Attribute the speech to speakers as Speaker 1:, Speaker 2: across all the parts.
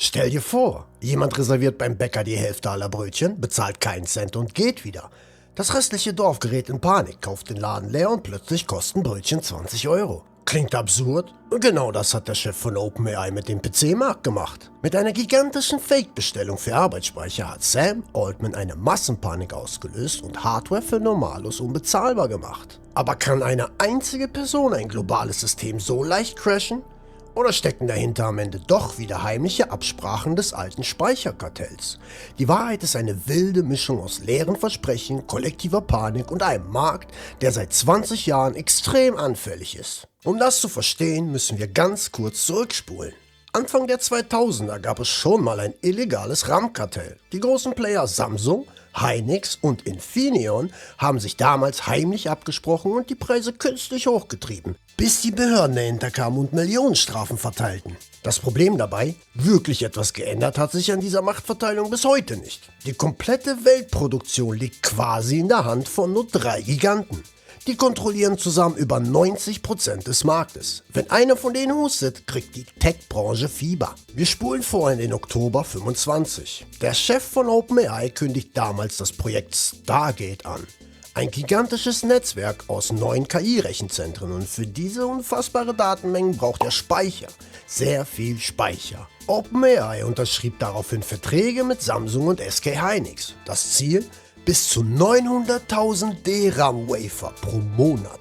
Speaker 1: Stell dir vor, jemand reserviert beim Bäcker die Hälfte aller Brötchen, bezahlt keinen Cent und geht wieder. Das restliche Dorf gerät in Panik, kauft den Laden leer und plötzlich kosten Brötchen 20 Euro. Klingt absurd? Genau das hat der Chef von OpenAI mit dem PC-Markt gemacht. Mit einer gigantischen Fake-Bestellung für Arbeitsspeicher hat Sam Altman eine Massenpanik ausgelöst und Hardware für Normalos unbezahlbar gemacht. Aber kann eine einzige Person ein globales System so leicht crashen? Oder stecken dahinter am Ende doch wieder heimliche Absprachen des alten Speicherkartells? Die Wahrheit ist eine wilde Mischung aus leeren Versprechen, kollektiver Panik und einem Markt, der seit 20 Jahren extrem anfällig ist. Um das zu verstehen, müssen wir ganz kurz zurückspulen. Anfang der 2000er gab es schon mal ein illegales RAM-Kartell. Die großen Player Samsung, Hynix und Infineon haben sich damals heimlich abgesprochen und die Preise künstlich hochgetrieben, bis die Behörden dahinter kamen und Millionenstrafen verteilten. Das Problem dabei, wirklich etwas geändert hat sich an dieser Machtverteilung bis heute nicht. Die komplette Weltproduktion liegt quasi in der Hand von nur 3 Giganten. Die kontrollieren zusammen über 90% des Marktes. Wenn einer von denen hustet, kriegt die Tech-Branche Fieber. Wir spulen vor in den Oktober 25. Der Chef von OpenAI kündigt damals das Projekt Stargate an. Ein gigantisches Netzwerk aus 9 KI-Rechenzentren und für diese unfassbare Datenmengen braucht er Speicher. Sehr viel Speicher. OpenAI unterschrieb daraufhin Verträge mit Samsung und SK Hynix. Das Ziel? Bis zu 900.000 DRAM-Wafer pro Monat.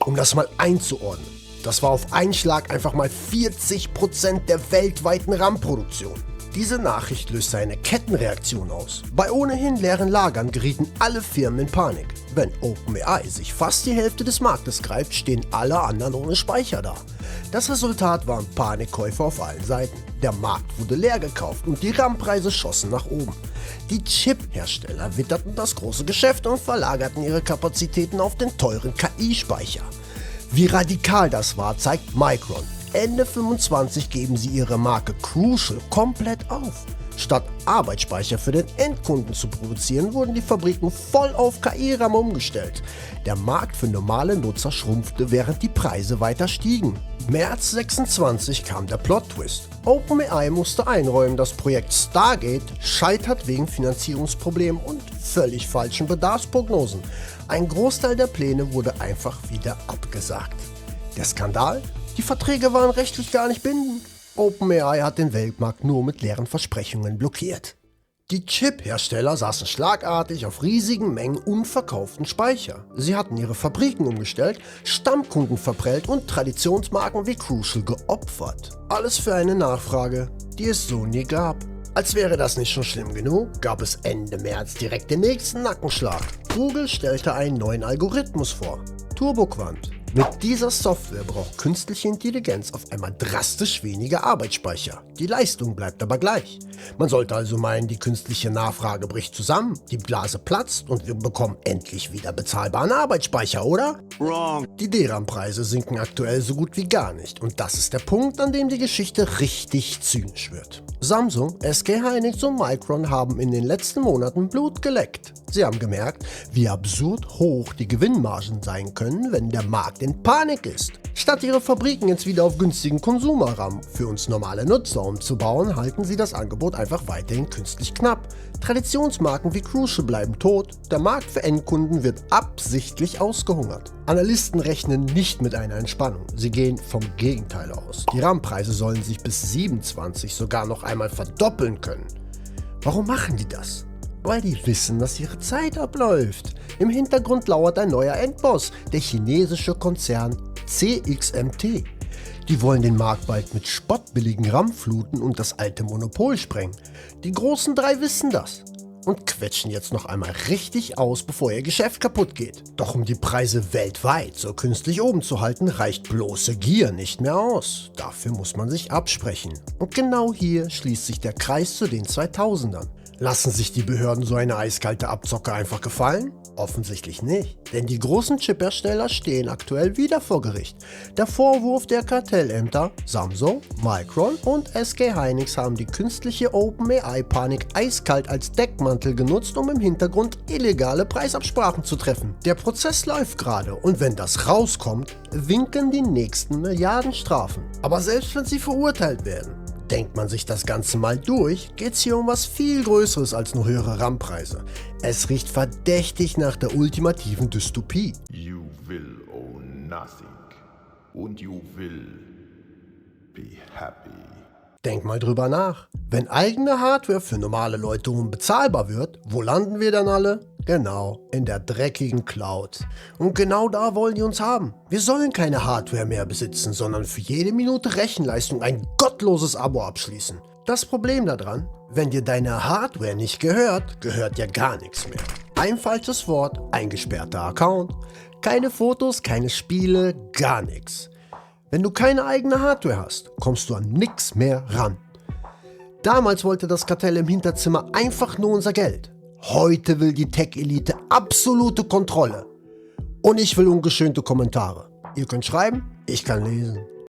Speaker 1: Um das mal einzuordnen, das war auf einen Schlag einfach mal 40% der weltweiten RAM-Produktion. Diese Nachricht löste eine Kettenreaktion aus. Bei ohnehin leeren Lagern gerieten alle Firmen in Panik. Wenn OpenAI sich fast die Hälfte des Marktes greift, stehen alle anderen ohne Speicher da. Das Resultat waren Panikkäufe auf allen Seiten. Der Markt wurde leer gekauft und die RAM-Preise schossen nach oben. Die Chip-Hersteller witterten das große Geschäft und verlagerten ihre Kapazitäten auf den teuren KI-Speicher. Wie radikal das war, zeigt Micron. Ende 25 geben sie ihre Marke Crucial komplett auf. Statt Arbeitsspeicher für den Endkunden zu produzieren, wurden die Fabriken voll auf KI-RAM umgestellt. Der Markt für normale Nutzer schrumpfte, während die Preise weiter stiegen. März 26 kam der Plot-Twist. OpenAI musste einräumen, das Projekt Stargate scheitert wegen Finanzierungsproblemen und völlig falschen Bedarfsprognosen. Ein Großteil der Pläne wurde einfach wieder abgesagt. Der Skandal? Die Verträge waren rechtlich gar nicht bindend. OpenAI hat den Weltmarkt nur mit leeren Versprechungen blockiert. Die Chip-Hersteller saßen schlagartig auf riesigen Mengen unverkauften Speicher. Sie hatten ihre Fabriken umgestellt, Stammkunden verprellt und Traditionsmarken wie Crucial geopfert. Alles für eine Nachfrage, die es so nie gab. Als wäre das nicht schon schlimm genug, gab es Ende März direkt den nächsten Nackenschlag. Google stellte einen neuen Algorithmus vor, TurboQuant. Mit dieser Software braucht künstliche Intelligenz auf einmal drastisch weniger Arbeitsspeicher. Die Leistung bleibt aber gleich. Man sollte also meinen, die künstliche Nachfrage bricht zusammen, die Blase platzt und wir bekommen endlich wieder bezahlbaren Arbeitsspeicher, oder?
Speaker 2: Wrong.
Speaker 1: Die DRAM-Preise sinken aktuell so gut wie gar nicht und das ist der Punkt, an dem die Geschichte richtig zynisch wird. Samsung, SK Hynix und Micron haben in den letzten Monaten Blut geleckt. Sie haben gemerkt, wie absurd hoch die Gewinnmargen sein können, wenn der Markt in Panik ist. Statt ihre Fabriken jetzt wieder auf günstigen Konsumerram für uns normale Nutzer umzubauen, halten sie das Angebot einfach weiterhin künstlich knapp. Traditionsmarken wie Crucial bleiben tot, der Markt für Endkunden wird absichtlich ausgehungert. Analysten rechnen nicht mit einer Entspannung, sie gehen vom Gegenteil aus. Die RAM-Preise sollen sich bis 27 sogar noch einmal verdoppeln können. Warum machen die das? Weil die wissen, dass ihre Zeit abläuft. Im Hintergrund lauert ein neuer Endboss, der chinesische Konzern CXMT. Die wollen den Markt bald mit spottbilligen RAM fluten und das alte Monopol sprengen. Die großen 3 wissen das und quetschen jetzt noch einmal richtig aus, bevor ihr Geschäft kaputt geht. Doch um die Preise weltweit so künstlich oben zu halten, reicht bloße Gier nicht mehr aus. Dafür muss man sich absprechen. Und genau hier schließt sich der Kreis zu den 2000ern. Lassen sich die Behörden so eine eiskalte Abzocke einfach gefallen? Offensichtlich nicht, denn die großen Chiphersteller stehen aktuell wieder vor Gericht. Der Vorwurf der Kartellämter, Samsung, Micron und SK Hynix haben die künstliche OpenAI-Panik eiskalt als Deckmantel genutzt, um im Hintergrund illegale Preisabsprachen zu treffen. Der Prozess läuft gerade und wenn das rauskommt, winken die nächsten Milliardenstrafen. Aber selbst wenn sie verurteilt werden, Denkt man sich das Ganze mal durch, geht's hier um was viel Größeres als nur höhere RAM-Preise. Es riecht verdächtig nach der ultimativen Dystopie.
Speaker 2: You will own nothing. Und you will be happy.
Speaker 1: Denk mal drüber nach. Wenn eigene Hardware für normale Leute unbezahlbar wird, wo landen wir dann alle? Genau, in der dreckigen Cloud. Und genau da wollen die uns haben. Wir sollen keine Hardware mehr besitzen, sondern für jede Minute Rechenleistung ein gottloses Abo abschließen. Das Problem daran, wenn dir deine Hardware nicht gehört, gehört dir gar nichts mehr. Ein falsches Wort, eingesperrter Account, keine Fotos, keine Spiele, gar nichts. Wenn du keine eigene Hardware hast, kommst du an nichts mehr ran. Damals wollte das Kartell im Hinterzimmer einfach nur unser Geld. Heute will die Tech-Elite absolute Kontrolle. Und ich will ungeschönte Kommentare. Ihr könnt schreiben, ich kann lesen.